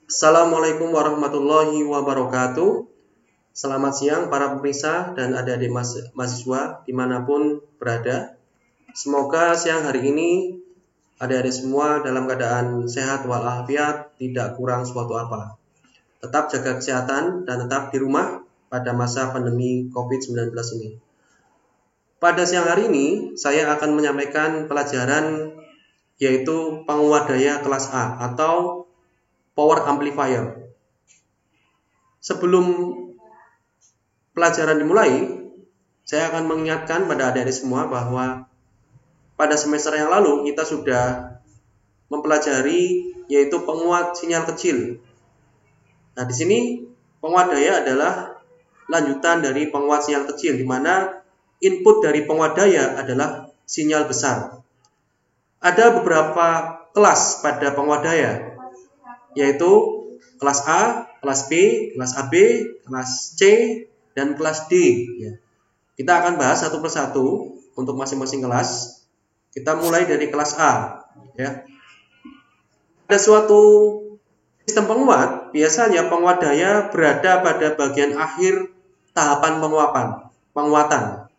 Assalamualaikum warahmatullahi wabarakatuh. Selamat siang para pemirsa dan adik-adik mahasiswa dimanapun berada. Semoga siang hari ini adik-adik semua dalam keadaan sehat walafiat, tidak kurang suatu apa. Tetap jaga kesehatan dan tetap di rumah pada masa pandemi COVID-19 ini. Pada siang hari ini saya akan menyampaikan pelajaran yaitu penguat daya kelas A atau power amplifier. Sebelum pelajaran dimulai, saya akan mengingatkan pada adik-adik semua bahwa pada semester yang lalu kita sudah mempelajari yaitu penguat sinyal kecil. Nah, di sini penguat daya adalah lanjutan dari penguat sinyal kecil, di mana input dari penguat daya adalah sinyal besar. Ada beberapa kelas pada penguat daya, yaitu kelas A, kelas B, kelas AB, kelas C, dan kelas D. Kita akan bahas satu persatu untuk masing-masing kelas. Kita mulai dari kelas A. Ada suatu sistem penguat, biasanya penguat daya berada pada bagian akhir tahapan penguatan.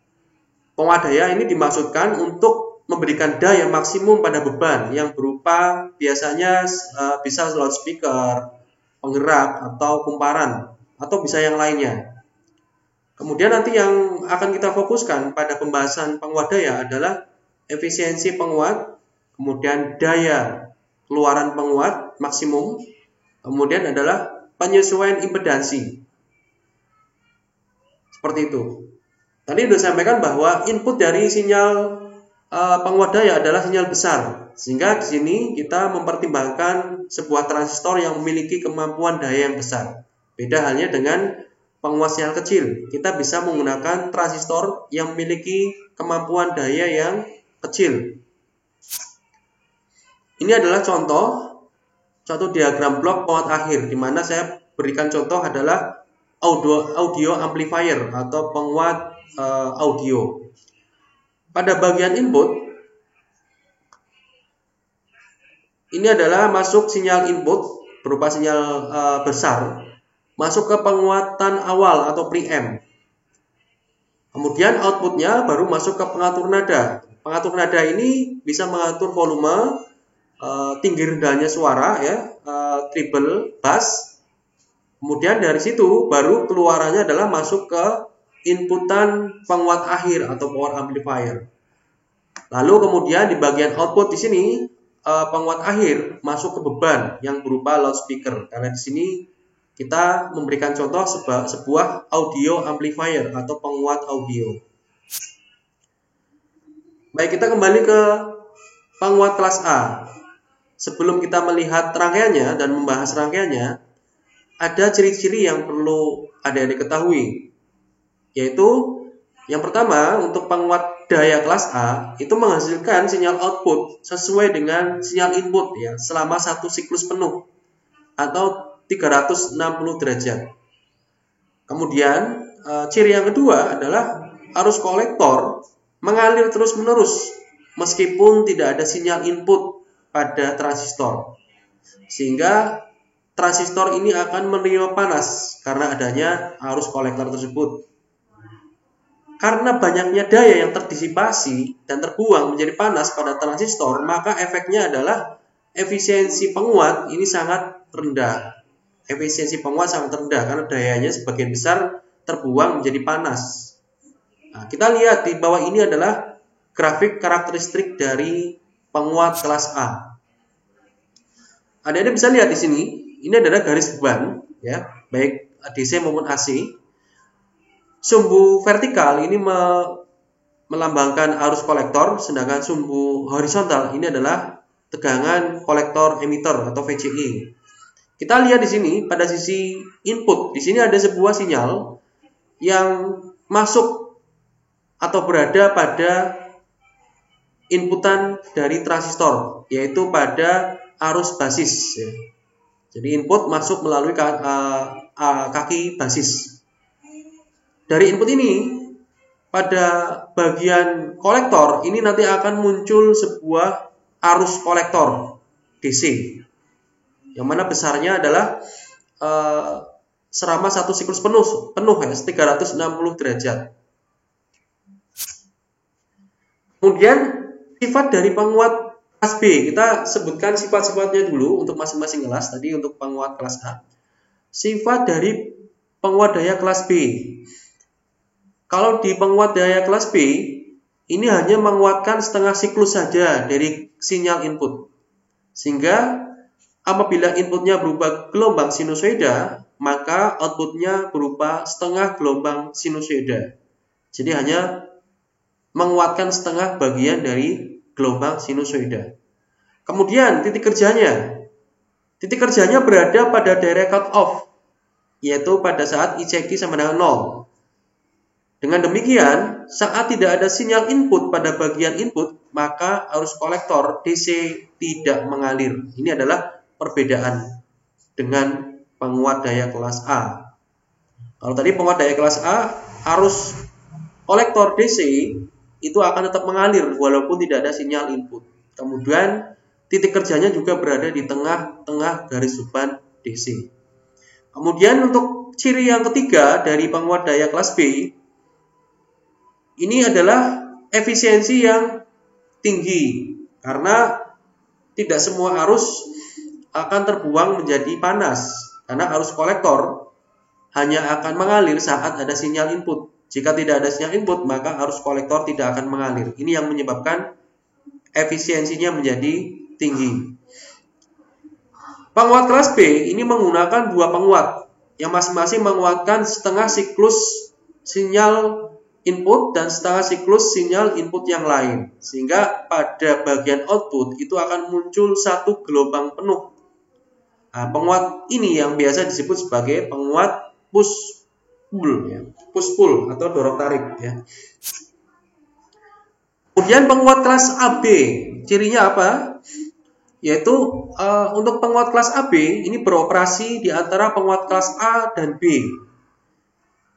Penguat daya ini dimaksudkan untuk memberikan daya maksimum pada beban yang berupa biasanya bisa loudspeaker, penggerak, atau kumparan, atau bisa yang lainnya. Kemudian nanti yang akan kita fokuskan pada pembahasan penguat daya adalah efisiensi penguat, kemudian daya keluaran penguat maksimum, kemudian adalah penyesuaian impedansi. Seperti itu. Tadi sudah sampaikan bahwa input dari sinyal penguat daya adalah sinyal besar, sehingga di sini kita mempertimbangkan sebuah transistor yang memiliki kemampuan daya yang besar. Beda halnya dengan penguat sinyal kecil, kita bisa menggunakan transistor yang memiliki kemampuan daya yang kecil. Ini adalah contoh diagram blok penguat akhir, di mana saya berikan contoh adalah audio amplifier atau penguat audio. Pada bagian input, ini adalah masuk sinyal input berupa sinyal besar, masuk ke penguatan awal atau preamp. Kemudian outputnya baru masuk ke pengatur nada. Pengatur nada ini bisa mengatur volume, tinggi rendahnya suara, treble, bass. Kemudian dari situ baru keluarannya adalah masuk ke inputan penguat akhir atau power amplifier. Lalu kemudian di bagian output di sini penguat akhir masuk ke beban yang berupa loudspeaker. Karena di sini kita memberikan contoh sebuah audio amplifier atau penguat audio. Baik, kita kembali ke penguat kelas A. Sebelum kita melihat rangkaiannya dan membahas rangkaiannya, ada ciri-ciri yang perlu adik-adik ketahui, yaitu yang pertama, untuk penguat daya kelas A itu menghasilkan sinyal output sesuai dengan sinyal input selama satu siklus penuh atau 360 derajat. Kemudian ciri yang kedua adalah arus kolektor mengalir terus-menerus meskipun tidak ada sinyal input pada transistor, sehingga transistor ini akan menerima panas karena adanya arus kolektor tersebut. Karena banyaknya daya yang terdisipasi dan terbuang menjadi panas pada transistor, maka efeknya adalah efisiensi penguat ini sangat rendah. Efisiensi penguat sangat rendah karena dayanya sebagian besar terbuang menjadi panas. Nah, kita lihat di bawah ini adalah grafik karakteristik dari penguat kelas A. Adik-adik bisa lihat di sini, ini adalah garis beban, baik DC maupun AC. Sumbu vertikal ini melambangkan arus kolektor, sedangkan sumbu horizontal ini adalah tegangan kolektor emitter atau VCE. Kita lihat di sini pada sisi input, di sini ada sebuah sinyal yang masuk atau berada pada inputan dari transistor, yaitu pada arus basis. Jadi input masuk melalui kaki basis. Dari input ini, pada bagian kolektor ini nanti akan muncul sebuah arus kolektor DC. yang mana besarnya adalah selama satu siklus penuh ya, 360 derajat. Kemudian sifat dari penguat kelas B, kita sebutkan sifat-sifatnya dulu untuk masing-masing kelas. Tadi untuk penguat kelas A. Sifat dari penguat daya kelas B. Kalau di penguat daya kelas B, ini hanya menguatkan setengah siklus saja dari sinyal input. Sehingga apabila inputnya berupa gelombang sinusoida, maka outputnya berupa setengah gelombang sinusoida. Jadi hanya menguatkan setengah bagian dari gelombang sinusoida. Kemudian titik kerjanya. Titik kerjanya berada pada daerah cut off, yaitu pada saat ICQ sama dengan 0. Dengan demikian, saat tidak ada sinyal input pada bagian input, maka arus kolektor DC tidak mengalir. Ini adalah perbedaan dengan penguat daya kelas A. Kalau tadi penguat daya kelas A, arus kolektor DC itu akan tetap mengalir walaupun tidak ada sinyal input. Kemudian titik kerjanya juga berada di tengah-tengah garis beban DC. Kemudian untuk ciri yang ketiga dari penguat daya kelas B, ini adalah efisiensi yang tinggi karena tidak semua arus akan terbuang menjadi panas, karena arus kolektor hanya akan mengalir saat ada sinyal input. Jika tidak ada sinyal input, maka arus kolektor tidak akan mengalir. Ini yang menyebabkan efisiensinya menjadi tinggi. Penguat kelas B ini menggunakan dua penguat yang masing-masing menguatkan setengah siklus sinyal input dan setengah siklus sinyal input yang lain. Sehingga pada bagian output itu akan muncul satu gelombang penuh. Nah, penguat ini yang biasa disebut sebagai penguat push pull, ya. Push pull atau dorong tarik, ya. Kemudian penguat kelas AB, cirinya apa? Yaitu untuk penguat kelas AB ini beroperasi di antara penguat kelas A dan B.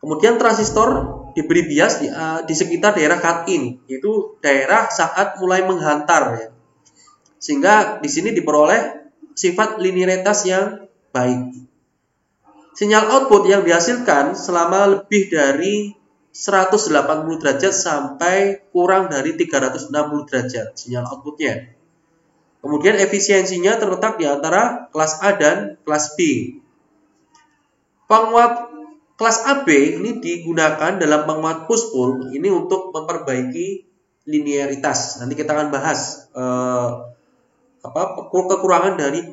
Kemudian transistor diberi bias di sekitar daerah cut-in, yaitu daerah saat mulai menghantar, ya. Sehingga di sini diperoleh sifat linearitas yang baik. Sinyal output yang dihasilkan selama lebih dari 180 derajat sampai kurang dari 360 derajat sinyal outputnya. Kemudian efisiensinya terletak di antara kelas A dan kelas B. Penguat kelas AB ini digunakan dalam penguat push pull ini untuk memperbaiki linearitas. Nanti kita akan bahas kekurangan dari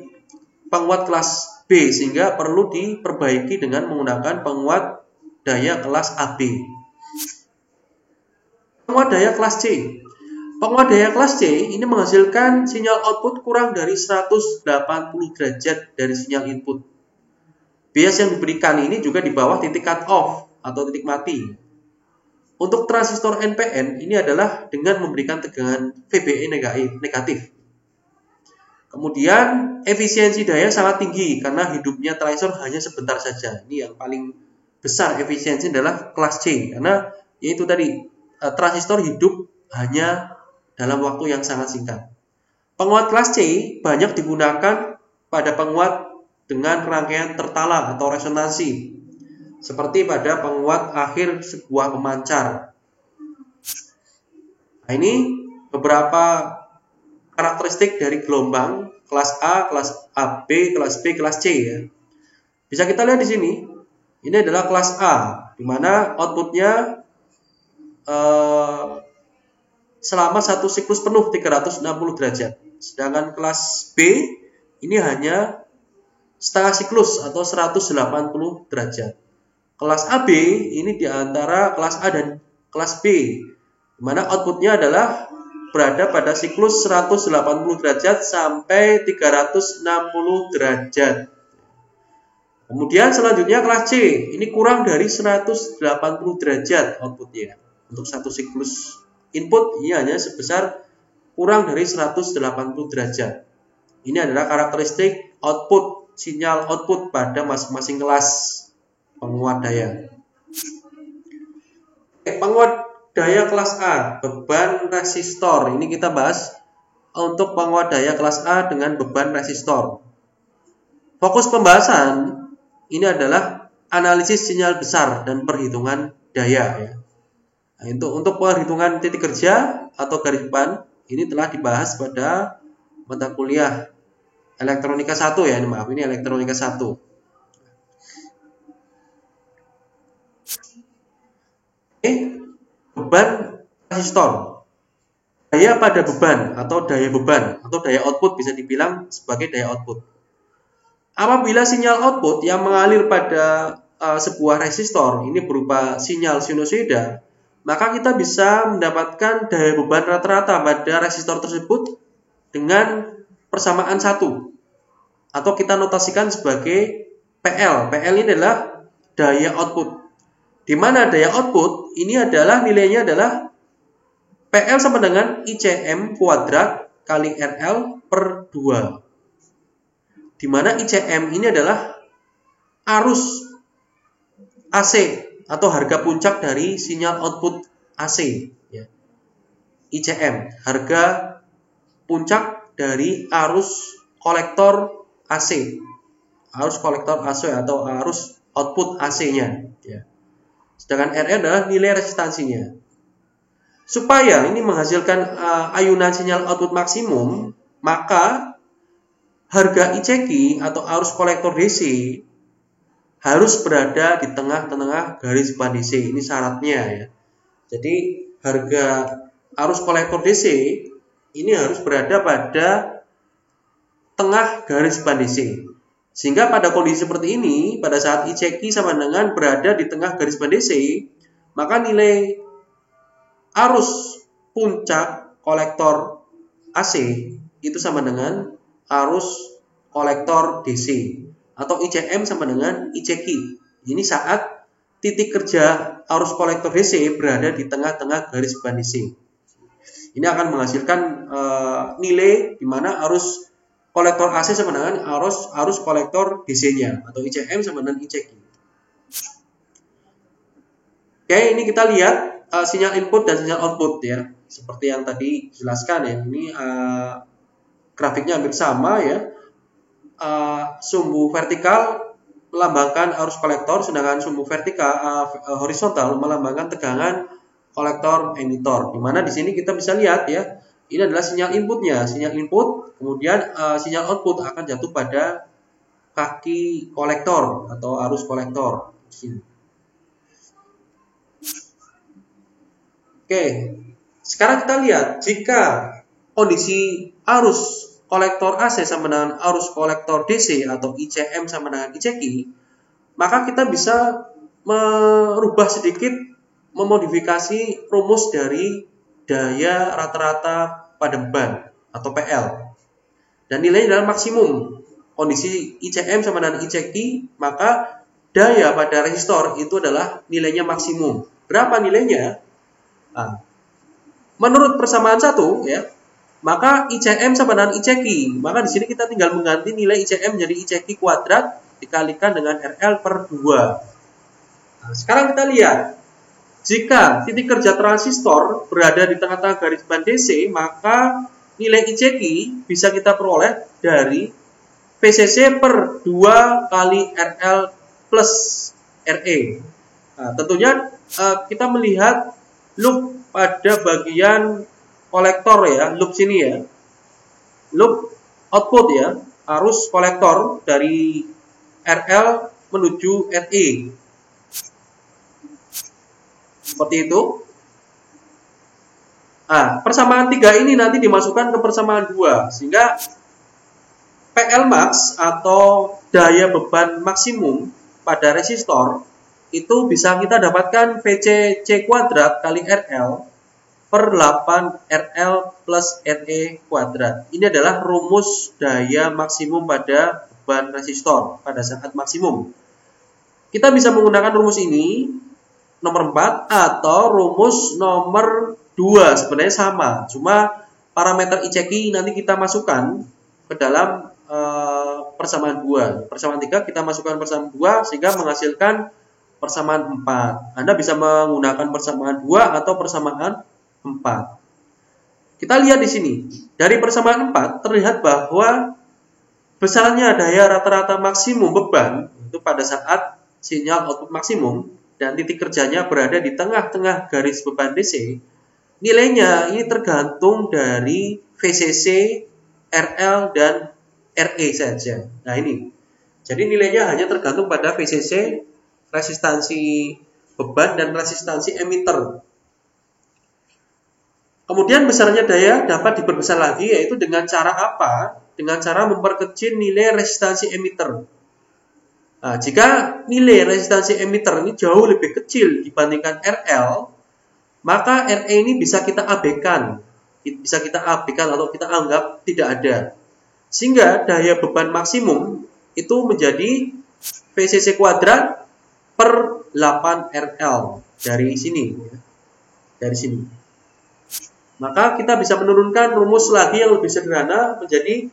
penguat kelas B sehingga perlu diperbaiki dengan menggunakan penguat daya kelas AB. Penguat daya kelas C. Penguat daya kelas C ini menghasilkan sinyal output kurang dari 180 derajat dari sinyal input. Bias yang diberikan ini juga di bawah titik cut off atau titik mati. Untuk transistor NPN ini adalah dengan memberikan tegangan VBE negatif. Kemudian efisiensi daya sangat tinggi karena hidupnya transistor hanya sebentar saja. Ini yang paling besar efisiensi adalah kelas C karena yaitu tadi transistor hidup hanya dalam waktu yang sangat singkat. Penguat kelas C banyak digunakan pada penguat dengan rangkaian tertala atau resonansi, seperti pada penguat akhir sebuah pemancar. Nah, ini beberapa karakteristik dari gelombang kelas A, kelas AB, kelas B, kelas C, ya. Bisa kita lihat di sini. Ini adalah kelas A, di mana outputnya selama satu siklus penuh 360 derajat. Sedangkan kelas B ini hanya setengah siklus atau 180 derajat. Kelas AB ini di antara kelas A dan kelas B, di mana outputnya adalah berada pada siklus 180 derajat sampai 360 derajat. Kemudian selanjutnya kelas C, ini kurang dari 180 derajat outputnya. Untuk satu siklus input ini hanya sebesar kurang dari 180 derajat. Ini adalah karakteristik output, sinyal output pada masing-masing kelas penguat daya. Penguat daya kelas A, beban resistor. Ini kita bahas untuk penguat daya kelas A dengan beban resistor. Fokus pembahasan ini adalah analisis sinyal besar dan perhitungan daya ya. Nah, untuk perhitungan titik kerja atau garis depan ini telah dibahas pada mata kuliah elektronika 1 ya, maaf ini elektronika 1. Beban resistor. Daya pada beban atau daya output bisa dibilang sebagai daya output. Apabila sinyal output yang mengalir pada sebuah resistor ini berupa sinyal sinusoida, maka kita bisa mendapatkan daya beban rata-rata pada resistor tersebut dengan persamaan 1. Atau kita notasikan sebagai PL. PL ini adalah daya output. Di mana daya output ini adalah nilainya adalah PL sama dengan ICM kuadrat kali RL per 2. Di mana ICM ini adalah arus AC atau harga puncak dari sinyal output AC. Ya. ICM, harga puncak dari arus kolektor AC. Arus kolektor AC atau arus output AC-nya. Ya. Sedangkan RL adalah nilai resistansinya. Supaya ini menghasilkan ayunan sinyal output maksimum, maka harga ICQ atau arus kolektor DC harus berada di tengah-tengah garis depan DC. Ini syaratnya ya. Jadi harga arus kolektor DC ini harus berada pada tengah garis depan DC. Sehingga pada kondisi seperti ini, pada saat ICQ sama dengan berada di tengah garis depan DC, maka nilai arus puncak kolektor AC itu sama dengan arus kolektor DC. Atau ICM sama dengan ICQ. Ini saat titik kerja arus kolektor DC berada di tengah-tengah garis depan DC. Ini akan menghasilkan nilai di mana arus kolektor AC sama dengan arus kolektor DC-nya. Atau ICM sama dengan ICQ. Oke, ini kita lihat sinyal input dan sinyal output ya. Seperti yang tadi dijelaskan ya. Ini grafiknya hampir sama ya. Sumbu vertikal melambangkan arus kolektor, sedangkan sumbu vertikal horizontal melambangkan tegangan kolektor emitor. Di mana di sini kita bisa lihat ya, ini adalah sinyal inputnya, sinyal input, kemudian sinyal output akan jatuh pada kaki kolektor atau arus kolektor. Oke, sekarang kita lihat jika kondisi arus kolektor AC sama dengan arus kolektor DC atau ICM sama dengan ICQ, maka kita bisa merubah sedikit, memodifikasi rumus dari daya rata-rata pada beban atau PL. Dan nilainya adalah maksimum. Kondisi ICM sama dengan ICQ, maka daya pada resistor itu adalah nilainya maksimum. Berapa nilainya? Nah, menurut persamaan 1 ya, maka ICM sama dengan ICQ. Maka di sini kita tinggal mengganti nilai ICM menjadi ICQ kuadrat dikalikan dengan RL per 2. Nah, sekarang kita lihat. Jika titik kerja transistor berada di tengah-tengah garis depan DC, maka nilai ICQ bisa kita peroleh dari PCC per 2 kali RL plus RE. Nah, tentunya kita melihat loop pada bagian kolektor ya, loop sini ya, loop output ya, arus kolektor dari RL menuju RE. Seperti itu. Nah, persamaan 3 ini nanti dimasukkan ke persamaan 2, sehingga PL max atau daya beban maksimum pada resistor itu bisa kita dapatkan VCC kuadrat kali RL per 8 RL plus RE kuadrat. Ini adalah rumus daya maksimum pada beban resistor pada saat maksimum. Kita bisa menggunakan rumus ini nomor 4 atau rumus nomor 2, sebenarnya sama. Cuma parameter ICQ nanti kita masukkan ke dalam persamaan 2. Persamaan 3 kita masukkan persamaan 2 sehingga menghasilkan persamaan 4. Anda bisa menggunakan persamaan 2 atau persamaan 4. Kita lihat di sini. Dari persamaan 4 terlihat bahwa besarannya daya rata-rata maksimum beban itu pada saat sinyal output maksimum dan titik kerjanya berada di tengah-tengah garis beban DC, nilainya ini tergantung dari VCC, RL, dan RE saja. Nah ini, jadi nilainya hanya tergantung pada VCC, resistansi beban, dan resistansi emitter. Kemudian besarnya daya dapat diperbesar lagi, yaitu dengan cara apa? Dengan cara memperkecil nilai resistansi emitter. Nah, jika nilai resistansi emitter ini jauh lebih kecil dibandingkan RL, maka RE ini bisa kita abaikan. Bisa kita abaikan atau kita anggap tidak ada. Sehingga daya beban maksimum itu menjadi VCC kuadrat per 8 RL dari sini. Dari sini. Maka kita bisa menurunkan rumus lagi yang lebih sederhana menjadi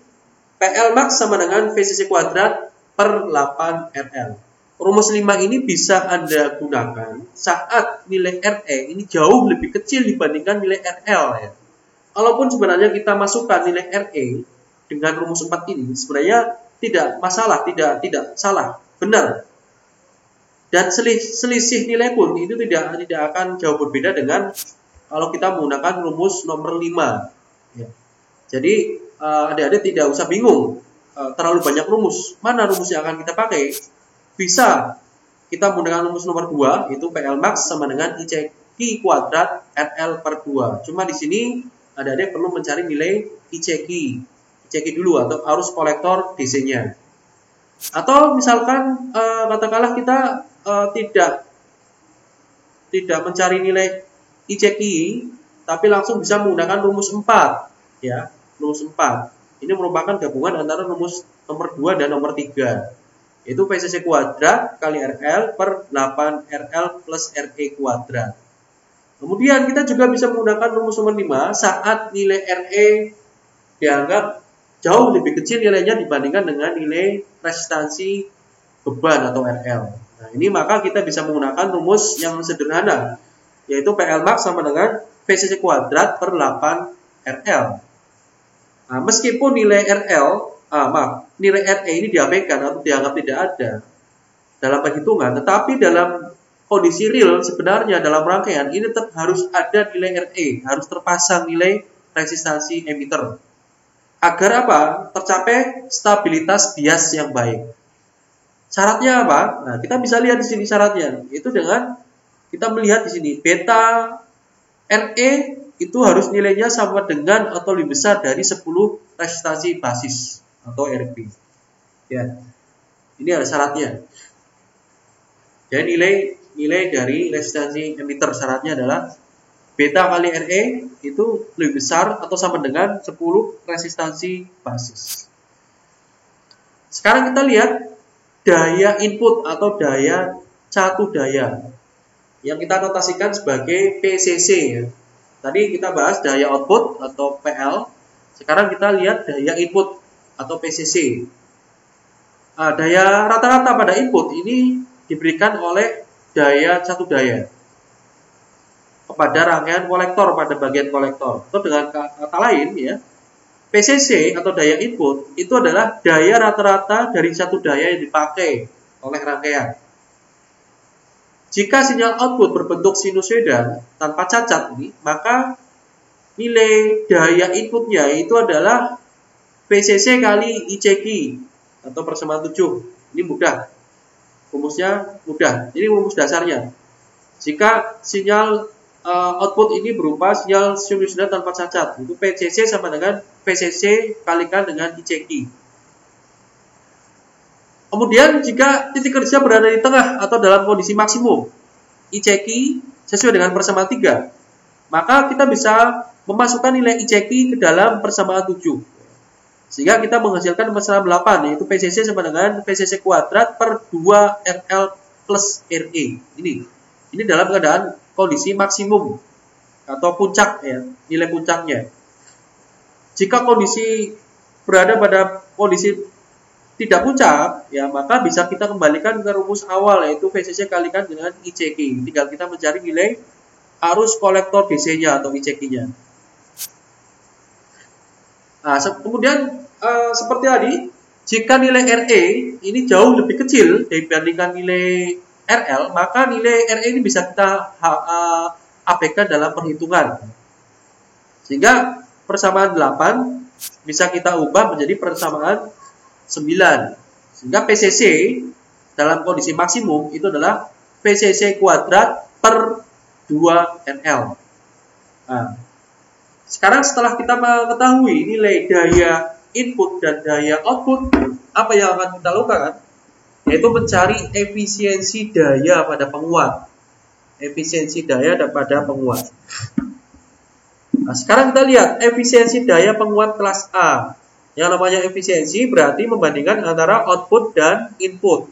PL max sama dengan VCC kuadrat per 8 RL. Rumus 5 ini bisa Anda gunakan saat nilai RE ini jauh lebih kecil dibandingkan nilai RL ya. Walaupun sebenarnya kita masukkan nilai RE dengan rumus 4 ini sebenarnya tidak masalah, tidak salah, benar. Dan selisih nilai pun itu tidak akan jauh berbeda dengan kalau kita menggunakan rumus nomor 5 ya. Jadi adik-adik tidak usah bingung terlalu banyak rumus. Mana rumus yang akan kita pakai? Bisa kita menggunakan rumus nomor 2, itu PL max sama dengan ICQ kuadrat RL per 2. Cuma di sini adik-adik perlu mencari nilai ICQ dulu atau arus kolektor DC-nya. Atau misalkan katakanlah kita tidak mencari nilai ICQ, tapi langsung bisa menggunakan rumus 4 ya. Rumus 4 ini merupakan gabungan antara rumus nomor 2 dan nomor 3, yaitu VCC kuadrat kali RL per 8 RL plus RE kuadrat. Kemudian kita juga bisa menggunakan rumus nomor 5 saat nilai RE dianggap jauh lebih kecil nilainya dibandingkan dengan nilai resistansi beban atau RL. Nah ini maka kita bisa menggunakan rumus yang sederhana, yaitu PL max sama dengan VCC kuadrat per 8 RL. Nah, meskipun nilai nilai RE ini diabaikan atau dianggap tidak ada dalam perhitungan, tetapi dalam kondisi real sebenarnya dalam rangkaian ini tetap harus ada nilai RE, harus terpasang nilai resistansi emitter. Agar apa? Tercapai stabilitas bias yang baik. Syaratnya apa? Nah, kita bisa lihat di sini syaratnya, yaitu dengan kita melihat di sini beta RE itu harus nilainya sama dengan atau lebih besar dari 10 resistansi basis atau RB. Ya. Ini ada syaratnya. Jadi nilai dari resistansi emitter syaratnya adalah beta kali RE itu lebih besar atau sama dengan 10 resistansi basis. Sekarang kita lihat daya input atau daya catu daya yang kita notasikan sebagai PCC ya. Tadi kita bahas daya output atau PL. Sekarang kita lihat daya input atau PCC. Daya rata-rata pada input ini diberikan oleh daya catu daya kepada rangkaian kolektor pada bagian kolektor. Atau dengan kata lain ya, PCC atau daya input itu adalah daya rata-rata dari satu daya yang dipakai oleh rangkaian. Jika sinyal output berbentuk sinusoida tanpa cacat ini, maka nilai daya inputnya itu adalah PCC kali ICQ atau persamaan 7. Ini mudah. Rumusnya mudah. Ini rumus dasarnya. Jika sinyal output ini berupa sinyal sinusoida tanpa cacat, itu PCC sama dengan PCC kalikan dengan ICQ. Kemudian jika titik kerja berada di tengah atau dalam kondisi maksimum ICQ sesuai dengan persamaan 3, maka kita bisa memasukkan nilai ICQ ke dalam persamaan 7. Sehingga kita menghasilkan persamaan 8, yaitu PCC sama dengan PCC kuadrat per 2 RL plus RE. Ini dalam keadaan kondisi maksimum atau puncak ya, nilai puncaknya. Jika kondisi berada pada kondisi tidak puncak, ya maka bisa kita kembalikan ke rumus awal, yaitu VCC kalikan dengan ICQ. Tinggal kita mencari nilai arus kolektor DC-nya atau ICQ-nya. Nah, kemudian seperti tadi, Jika nilai RE ini jauh lebih kecil dibandingkan nilai RL, maka nilai RE ini bisa kita abaikan dalam perhitungan. Sehingga persamaan 8 bisa kita ubah menjadi persamaan 9. Sehingga PCC dalam kondisi maksimum itu adalah PCC kuadrat per 2RL. Nah, sekarang setelah kita mengetahui nilai daya input dan daya output, apa yang akan kita lakukan? Yaitu mencari efisiensi daya pada penguat. Efisiensi daya pada penguat. Nah, sekarang kita lihat efisiensi daya penguat kelas A. Yang namanya efisiensi berarti membandingkan antara output dan input.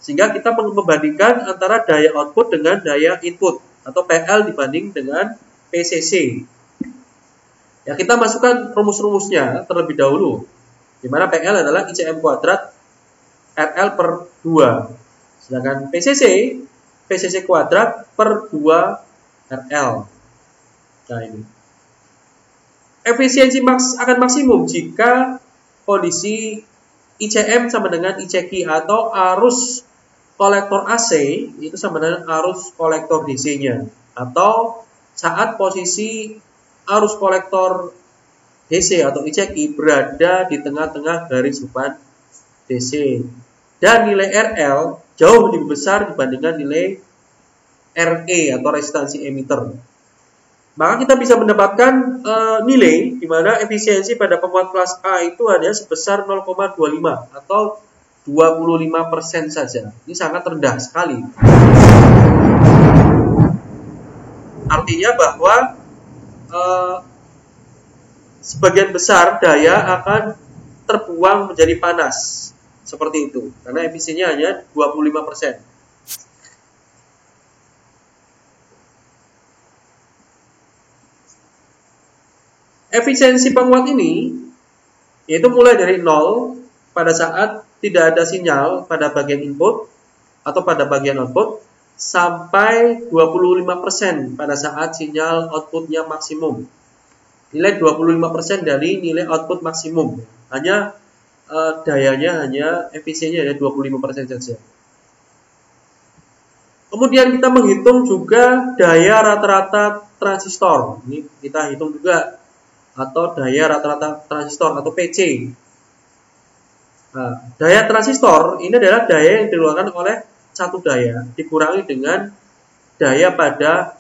Sehingga kita membandingkan antara daya output dengan daya input. Atau PL dibanding dengan PCC. Ya, kita masukkan rumus-rumusnya terlebih dahulu. Di mana PL adalah ICM kuadrat RL per 2. Sedangkan PCC kuadrat per 2 RL. Nah, ini. Efisiensi akan maksimum jika kondisi ICM sama dengan ICQ atau arus kolektor AC itu sama dengan arus kolektor DC-nya. Atau saat posisi arus kolektor DC atau ICQ berada di tengah-tengah garis beban DC. Dan nilai RL jauh lebih besar dibandingkan nilai RE atau resistansi emitter. Maka kita bisa mendapatkan nilai di mana efisiensi pada penguat kelas A itu hanya sebesar 0,25 atau 25% saja. Ini sangat rendah sekali. Artinya bahwa sebagian besar daya akan terbuang menjadi panas. Seperti itu. Karena efisiensinya hanya 25%. Efisiensi penguat ini yaitu mulai dari 0 pada saat tidak ada sinyal pada bagian input atau pada bagian output sampai 25% pada saat sinyal outputnya maksimum. Nilai 25% dari nilai output maksimum. Hanya dayanya efisiensinya hanya 25% saja. Kemudian kita menghitung juga daya rata-rata transistor. Ini kita hitung juga. Atau daya rata-rata transistor atau PC. Nah, daya transistor ini adalah daya yang dikeluarkan oleh satu daya dikurangi dengan daya pada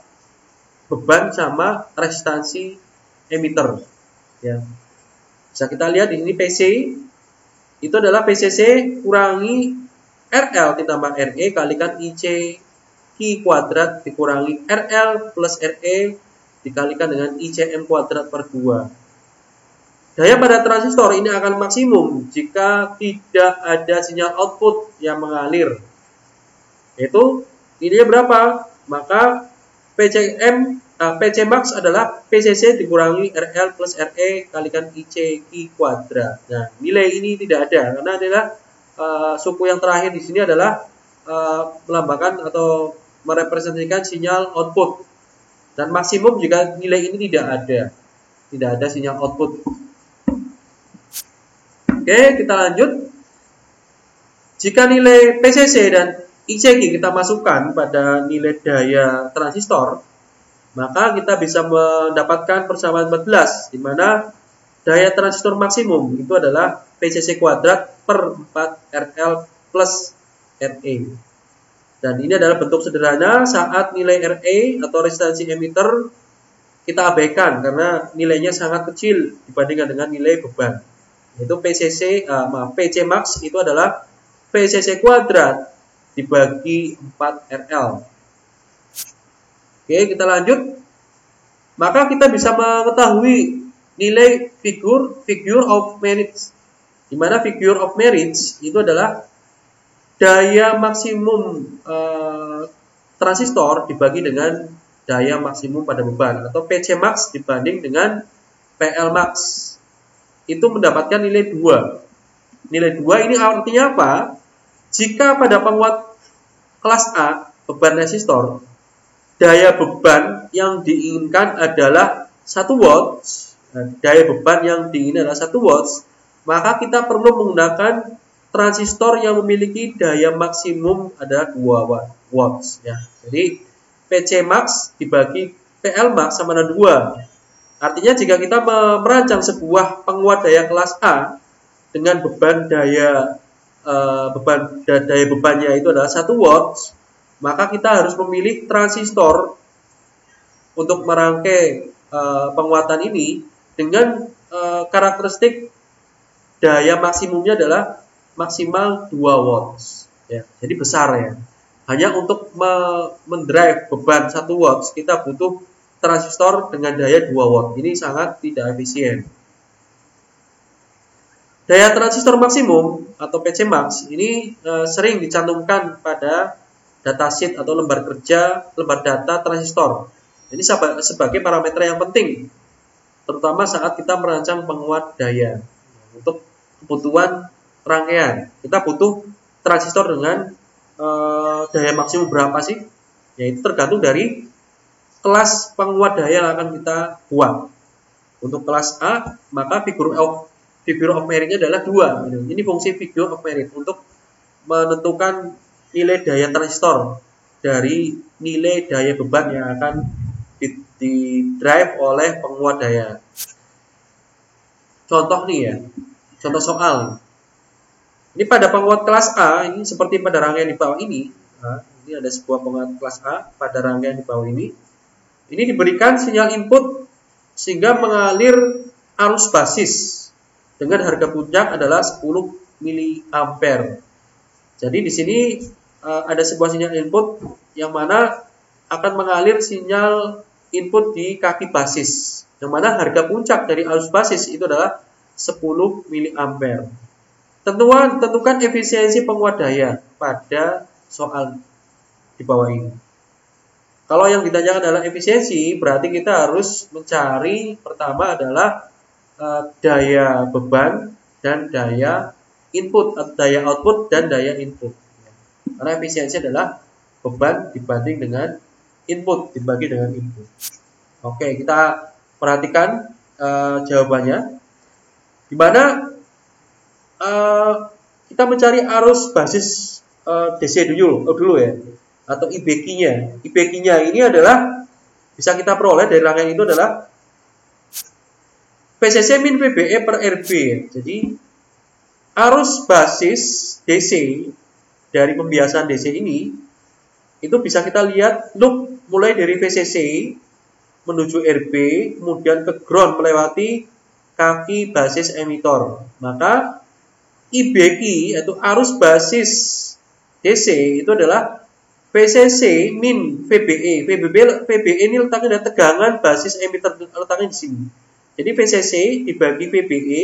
beban sama resistansi emitter. Ya. Bisa kita lihat di sini PC itu adalah PCC kurangi RL ditambah RE kalikan ICQ kuadrat dikurangi RL plus RE dikalikan dengan ICM kuadrat per 2. Daya pada transistor ini akan maksimum jika tidak ada sinyal output yang mengalir. Yaitu nilainya berapa? Maka PC max adalah PCC dikurangi RL plus RE kalikan ICQ kuadrat. Nah, nilai ini tidak ada karena adalah suku yang terakhir di sini adalah melambangkan atau merepresentasikan sinyal output. Dan maksimum jika nilai ini tidak ada sinyal output. Oke, kita lanjut. Jika nilai PCC dan ICQ kita masukkan pada nilai daya transistor, maka kita bisa mendapatkan persamaan 14, di mana daya transistor maksimum itu adalah PCC kuadrat per 4 RL plus RE. Dan ini adalah bentuk sederhana saat nilai RE atau resistansi emitter kita abaikan karena nilainya sangat kecil dibandingkan dengan nilai beban. Yaitu PC max itu adalah PCC kuadrat dibagi 4 RL. Oke, kita lanjut. Maka kita bisa mengetahui nilai figure of merit. Di mana figure of merit itu adalah daya maksimum transistor dibagi dengan daya maksimum pada beban atau PC max dibanding dengan PL max. Itu mendapatkan nilai 2. Nilai 2 ini artinya apa? Jika pada penguat kelas A beban resistor, daya beban yang diinginkan adalah 1 watt. Daya beban yang diinginkan adalah 1 watt. maka kita perlu menggunakan transistor yang memiliki daya maksimum adalah 2 watts ya. Jadi PC max dibagi PL max sama dengan 2. Artinya jika kita merancang sebuah penguat daya kelas A dengan daya bebannya itu adalah 1 watts, maka kita harus memilih transistor untuk merangkai penguatan ini dengan karakteristik daya maksimumnya adalah maksimal 2 watts ya. Jadi besar ya. Hanya untuk mendrive beban 1 watts kita butuh transistor dengan daya 2 watt. Ini sangat tidak efisien. Daya transistor maksimum atau PC max ini sering dicantumkan pada datasheet atau lembar data transistor. Ini sebagai parameter yang penting, terutama saat kita merancang penguat daya. Untuk kebutuhan rangkaian, kita butuh transistor dengan daya maksimum berapa sih? Yaitu tergantung dari kelas penguat daya yang akan kita buat. Untuk kelas A, maka figure of merit-nya adalah 2. Ini fungsi figure of merit untuk menentukan nilai daya transistor dari nilai daya beban yang akan di-drive oleh penguat daya. Contoh nih ya, contoh soal. Ini pada penguat kelas A, ini seperti pada rangkaian di bawah ini. Nah, ini ada sebuah penguat kelas A pada rangkaian di bawah ini. Ini diberikan sinyal input sehingga mengalir arus basis dengan harga puncak adalah 10 mA. Jadi di sini ada sebuah sinyal input yang mana akan mengalir sinyal input di kaki basis, yang mana harga puncak dari arus basis itu adalah 10 mA. Tentukan efisiensi penguat daya pada soal di bawah ini. Kalau yang ditanyakan adalah efisiensi, berarti kita harus mencari pertama adalah daya beban dan daya input, daya output dan daya input. Karena efisiensi adalah beban dibanding dengan input dibagi dengan input. Oke, kita perhatikan jawabannya. Di mana kita mencari arus basis DC dulu ya, atau IBQ-nya. IBQ-nya ini adalah bisa kita peroleh dari rangkaian itu adalah PCC min VBE per RB. Jadi arus basis DC dari pembiasan DC ini itu bisa kita lihat loop mulai dari VCC menuju RB, kemudian ke ground melewati kaki basis emitor. Maka IBQ yaitu arus basis DC itu adalah VCC min VBE. VBE ini letaknya ada tegangan basis emitter, letaknya di sini. Jadi VCC dibagi VBE,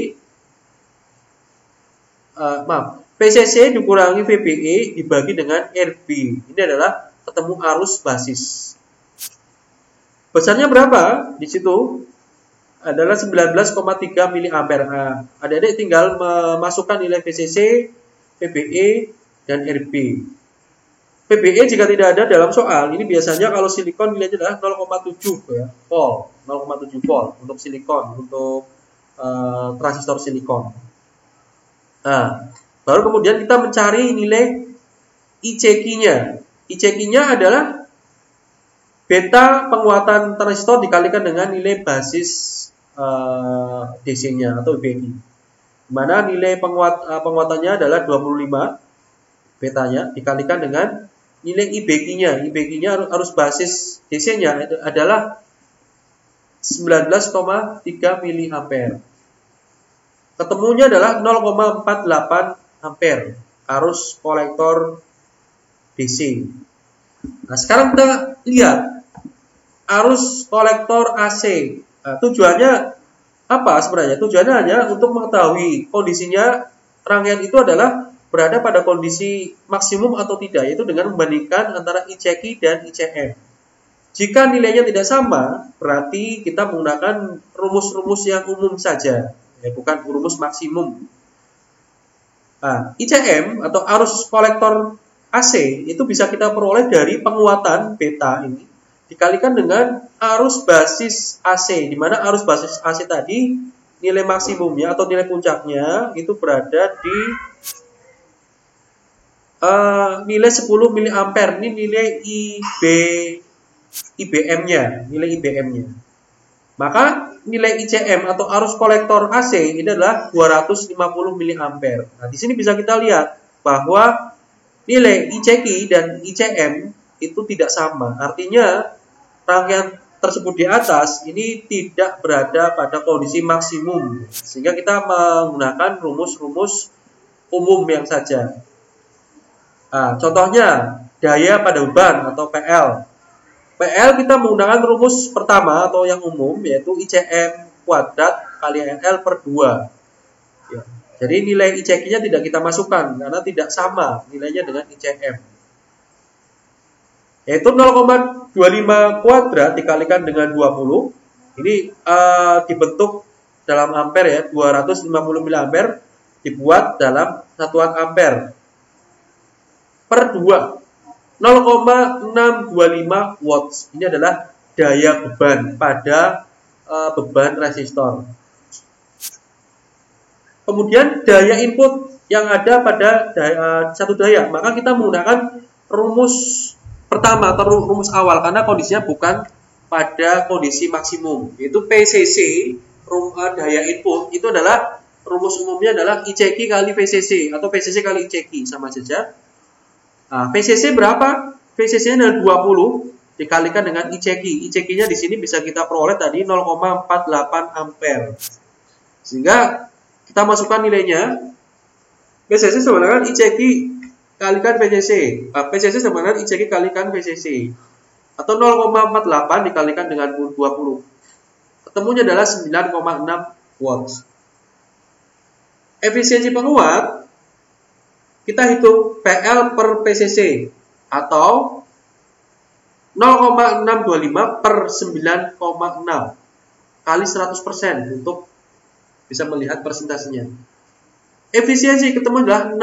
VCC dikurangi VBE dibagi dengan RB. Ini adalah ketemu arus basis. Besarnya berapa? Di situ adalah 19,3 mA. Adik-adik tinggal memasukkan nilai VCC, VBE, dan RB. VBE jika tidak ada dalam soal, ini biasanya kalau silikon nilainya adalah 0,7 ya, volt, 0,7 volt untuk silikon, untuk transistor silikon. Nah, baru kemudian kita mencari nilai ICQ-nya. ICQ-nya adalah beta penguatan transistor dikalikan dengan nilai basis DC-nya atau IBQ. Mana nilai penguatannya adalah 25 betanya dikalikan dengan nilai IBQ-nya. IBQ-nya arus basis DC-nya adalah 19,3 mA. Ketemunya adalah 0,48 ampere arus kolektor DC. Nah, sekarang kita lihat arus kolektor AC. Nah, tujuannya apa sebenarnya? Tujuannya hanya untuk mengetahui kondisinya rangkaian itu adalah berada pada kondisi maksimum atau tidak, yaitu dengan membandingkan antara ICQ dan ICM. Jika nilainya tidak sama, berarti kita menggunakan rumus-rumus yang umum saja, ya, bukan rumus maksimum. Nah, ICM atau arus kolektor AC itu bisa kita peroleh dari penguatan beta ini dikalikan dengan arus basis AC, di mana arus basis AC tadi nilai maksimumnya atau nilai puncaknya itu berada di nilai 10 mA. Ini nilai IBM-nya, nilai IBM-nya. Maka nilai ICM atau arus kolektor AC ini adalah 250 mA. Nah, di sini bisa kita lihat bahwa nilai ICQ dan ICM itu tidak sama. Artinya rangkaian tersebut di atas ini tidak berada pada kondisi maksimum. Sehingga kita menggunakan rumus-rumus umum yang saja. Nah, contohnya daya pada beban atau PL. PL kita menggunakan rumus pertama atau yang umum, yaitu ICM kuadrat kali NL per 2. Ya. Jadi nilai ICQ-nya tidak kita masukkan karena tidak sama nilainya dengan ICM. Yaitu 0,25 kuadrat dikalikan dengan 20. Ini dibentuk dalam ampere ya, 250 mA dibuat dalam satuan ampere per 2. 0,625 watts. Ini adalah daya beban pada beban resistor. Kemudian daya input yang ada pada satu daya, maka kita menggunakan rumus pertama atau rumus awal karena kondisinya bukan pada kondisi maksimum, yaitu PCC, daya input itu adalah rumus umumnya adalah ICQ kali PCC atau PCC kali ICQ sama saja. Nah, PCC berapa? PCC adalah 20 dikalikan dengan ICQ. ICQ-nya di sini bisa kita peroleh tadi 0,48 ampere. Sehingga kita masukkan nilainya. PCC sama dengan ICQ kalikan PCC. PCC sama dengan ICQ kalikan PCC. Atau 0,48 dikalikan dengan 20. Ketemunya adalah 9,6 watts. Efisiensi penguat kita hitung PL per PCC atau 0,625 per 9,6 kali 100% untuk bisa melihat persentasenya. Efisiensi ketemu adalah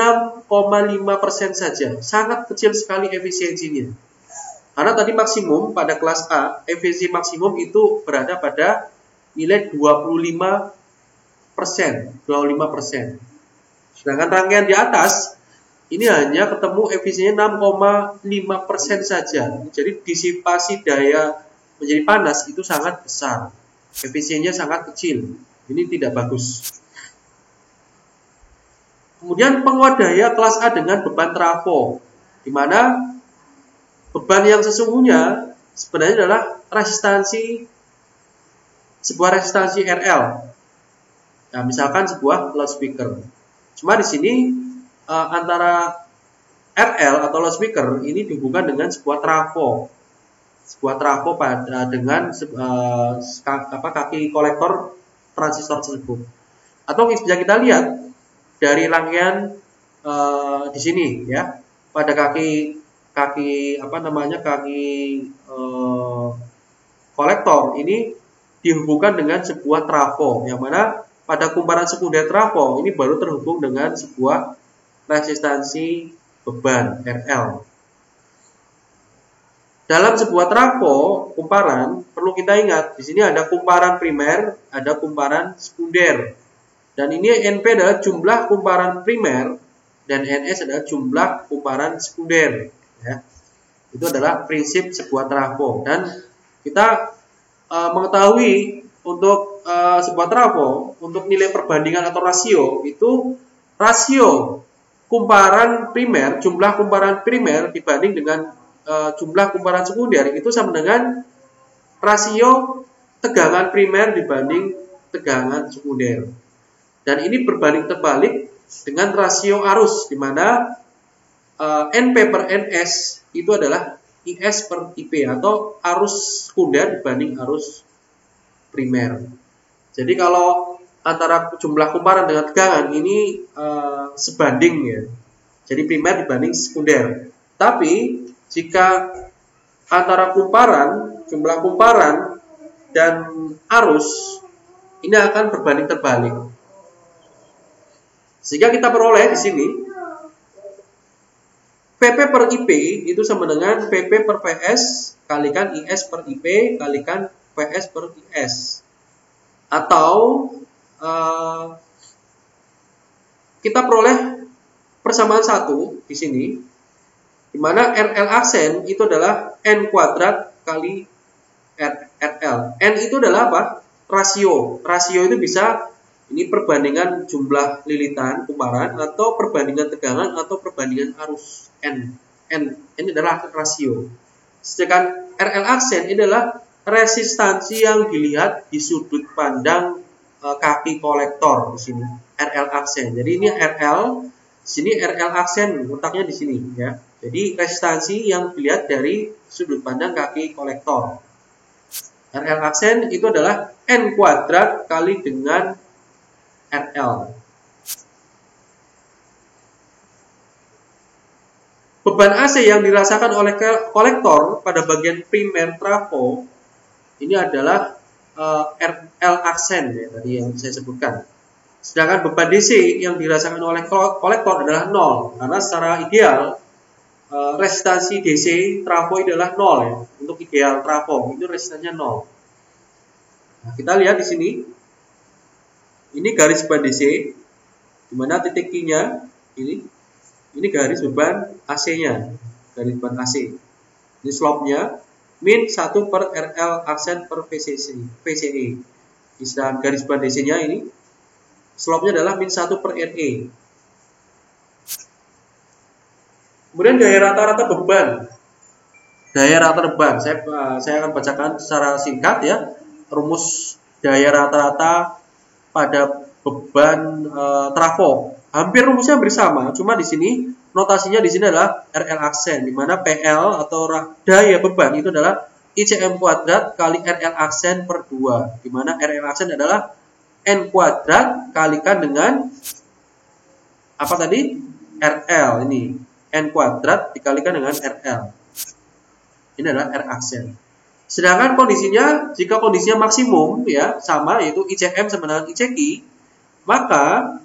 6,5% saja. Sangat kecil sekali efisiensinya. Karena tadi maksimum pada kelas A, efisiensi maksimum itu berada pada nilai 25%. Sedangkan rangkaian di atas ini hanya ketemu efisiensinya 6,5% saja. Jadi disipasi daya menjadi panas itu sangat besar. Efisiensinya sangat kecil. Ini tidak bagus. Kemudian penguat daya kelas A dengan beban trafo, di mana beban yang sesungguhnya sebenarnya adalah sebuah resistansi RL. Nah, misalkan sebuah loudspeaker. Cuma di sini antara RL atau loudspeaker ini dihubungkan dengan sebuah trafo dengan kaki kolektor transistor tersebut. Atau bisa kita lihat dari rangkaian di sini ya, pada kaki kolektor ini dihubungkan dengan sebuah trafo, yang mana pada kumparan sekunder trafo ini baru terhubung dengan sebuah resistansi beban RL. Dalam sebuah trafo kumparan perlu kita ingat di sini ada kumparan primer, ada kumparan sekunder. Dan ini NP adalah jumlah kumparan primer dan NS adalah jumlah kumparan sekunder. Ya. Itu adalah prinsip sebuah trafo. Dan kita mengetahui untuk sebuah trafo untuk nilai perbandingan atau rasio itu rasio kumparan primer, jumlah kumparan primer dibanding dengan jumlah kumparan sekunder itu sama dengan rasio tegangan primer dibanding tegangan sekunder. Dan ini berbanding terbalik dengan rasio arus, di mana NP per NS itu adalah IS per IP atau arus sekunder dibanding arus primer. Jadi kalau antara jumlah kumparan dengan tegangan ini sebanding ya. Jadi primer dibanding sekunder. Tapi jika antara kumparan, jumlah kumparan dan arus ini akan berbanding terbalik. Sehingga kita peroleh di sini PP per IP itu sama dengan PP per PS kalikan IS per IP kalikan PS per IS. Atau kita peroleh persamaan satu di sini, di mana RL aksen itu adalah N kuadrat kali RL. N itu adalah apa? Rasio. Rasio itu bisa ini perbandingan jumlah lilitan kumparan atau perbandingan tegangan atau perbandingan arus. N ini adalah rasio. Sedangkan RL aksen ini adalah resistansi yang dilihat di sudut pandang kaki kolektor di sini. RL aksen. Jadi ini RL, sini RL aksen, letaknya di sini ya. Jadi resistansi yang dilihat dari sudut pandang kaki kolektor. RL aksen itu adalah N kuadrat kali dengan RL. Beban AC yang dirasakan oleh kolektor pada bagian primer trafo ini adalah RL aksen ya, tadi yang saya sebutkan. Sedangkan beban DC yang dirasakan oleh kolektor adalah 0, karena secara ideal resistansi DC trafo adalah 0 ya. Untuk ideal trafo itu resistansinya 0. Nah, kita lihat di sini. Ini garis beban DC, di mana titik Q-nya ini garis beban AC-nya, garis beban AC. Ini slope-nya min 1 per RL aksen per PCE. Sedangkan garis beban DC-nya ini slope-nya adalah min 1 per RE. Kemudian daya rata-rata beban. Daya rata-rata beban, saya akan bacakan secara singkat ya. Rumus daya rata-rata pada beban trafo. Hampir rumusnya hampir sama, cuma di sini notasinya di sini adalah RL aksen, di mana PL atau daya beban itu adalah ICM kuadrat kali RL aksen per 2, di mana RL aksen adalah N kuadrat kalikan dengan apa tadi? RL ini. N kuadrat dikalikan dengan RL. Ini adalah R aksen. Sedangkan kondisinya, jika kondisinya maksimum ya sama, yaitu ICM sama dengan ICQ, maka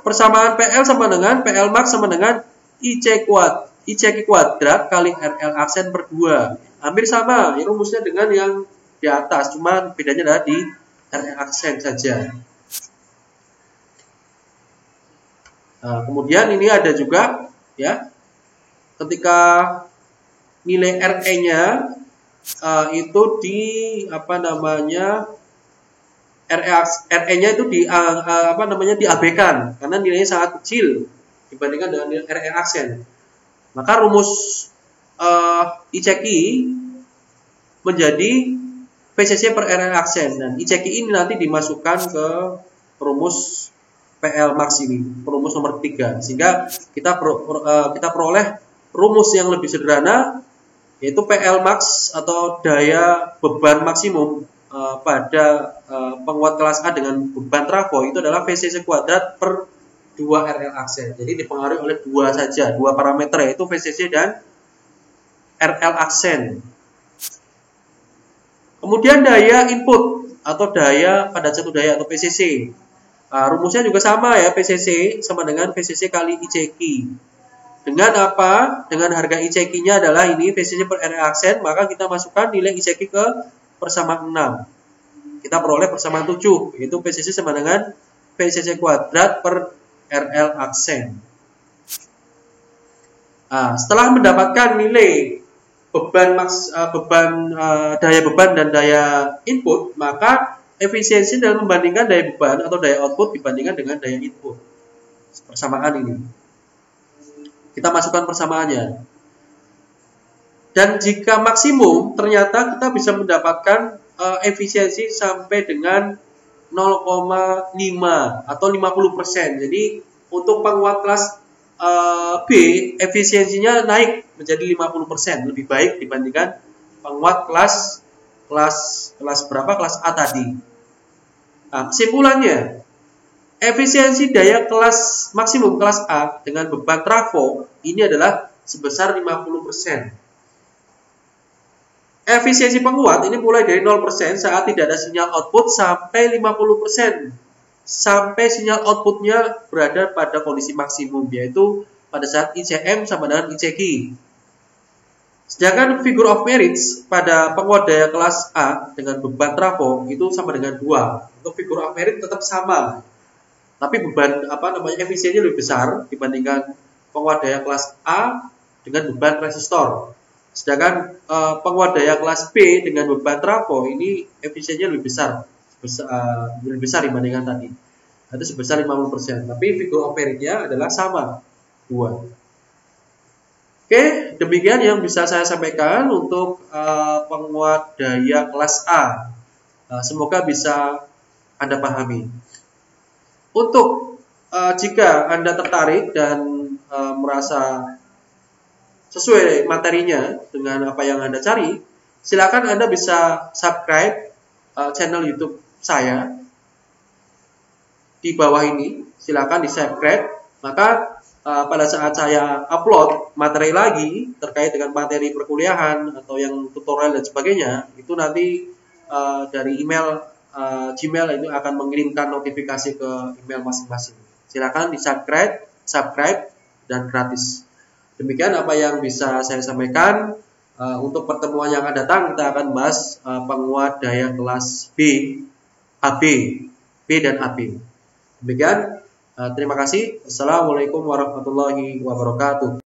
persamaan PL sama dengan PL max sama dengan ICQ kuadrat kali RL aksen per 2. Hampir sama ya rumusnya dengan yang di atas, cuma bedanya adalah di RL aksen saja. Nah, kemudian ini ada juga ya, ketika nilai RE-nya itu di apa namanya, RE-nya itu di diabaikan karena nilainya sangat kecil dibandingkan dengan nilai RE aksen. Maka rumus ICQ menjadi PCC per RE aksen, dan ICQ ini nanti dimasukkan ke rumus PL max ini, rumus nomor 3, sehingga kita peroleh rumus yang lebih sederhana, yaitu PL max atau daya beban maksimum pada penguat kelas A dengan beban trafo itu adalah VCC kuadrat per 2 RL aksen. Jadi dipengaruhi oleh dua saja, dua parameter, yaitu VCC dan RL aksen. Kemudian daya input atau daya pada satu daya atau PCC. Rumusnya juga sama ya, PCC sama dengan VCC kali ICQ. Dengan apa? Dengan harga ICQ-nya adalah ini VCC per RL aksen, maka kita masukkan nilai ICQ ke persamaan 6. Kita peroleh persamaan 7, yaitu PCC sama dengan VCC kuadrat per RL aksen. Setelah mendapatkan nilai daya beban dan daya input, maka efisiensi dalam membandingkan daya beban atau daya output dibandingkan dengan daya input. Persamaan ini. Kita masukkan persamaannya. Dan jika maksimum, ternyata kita bisa mendapatkan efisiensi sampai dengan 0,5 atau 50%. Jadi untuk penguat kelas B, efisiensinya naik menjadi 50%, lebih baik dibandingkan penguat kelas berapa? Kelas A tadi. Nah, kesimpulannya, efisiensi daya kelas maksimum kelas A dengan beban trafo ini adalah sebesar 50%. Efisiensi penguat ini mulai dari 0% saat tidak ada sinyal output sampai 50% sampai sinyal outputnya berada pada kondisi maksimum, yaitu pada saat ICM sama dengan ICQ. Sedangkan figure of merits pada penguat daya kelas A dengan beban trafo itu sama dengan 2. Untuk figure of merit tetap sama, tapi beban efisiennya lebih besar dibandingkan penguat daya kelas A dengan beban resistor. Sedangkan penguat daya kelas B dengan beban trafo ini efisiennya lebih besar dibandingkan tadi. Itu sebesar 50%. Tapi figure of meritnya adalah sama, 2. Oke, demikian yang bisa saya sampaikan untuk penguat daya kelas A. Semoga bisa Anda pahami. Untuk jika Anda tertarik dan merasa sesuai materinya dengan apa yang Anda cari, silakan Anda bisa subscribe channel YouTube saya di bawah ini. Silakan di subscribe. Maka pada saat saya upload materi lagi terkait dengan materi perkuliahan atau yang tutorial dan sebagainya, itu nanti dari email Gmail itu akan mengirimkan notifikasi ke email masing-masing. Silakan di subscribe dan gratis. Demikian apa yang bisa saya sampaikan. Untuk pertemuan yang akan datang kita akan bahas penguat daya kelas B, AB, B dan AB. Demikian. Terima kasih. Assalamualaikum warahmatullahi wabarakatuh.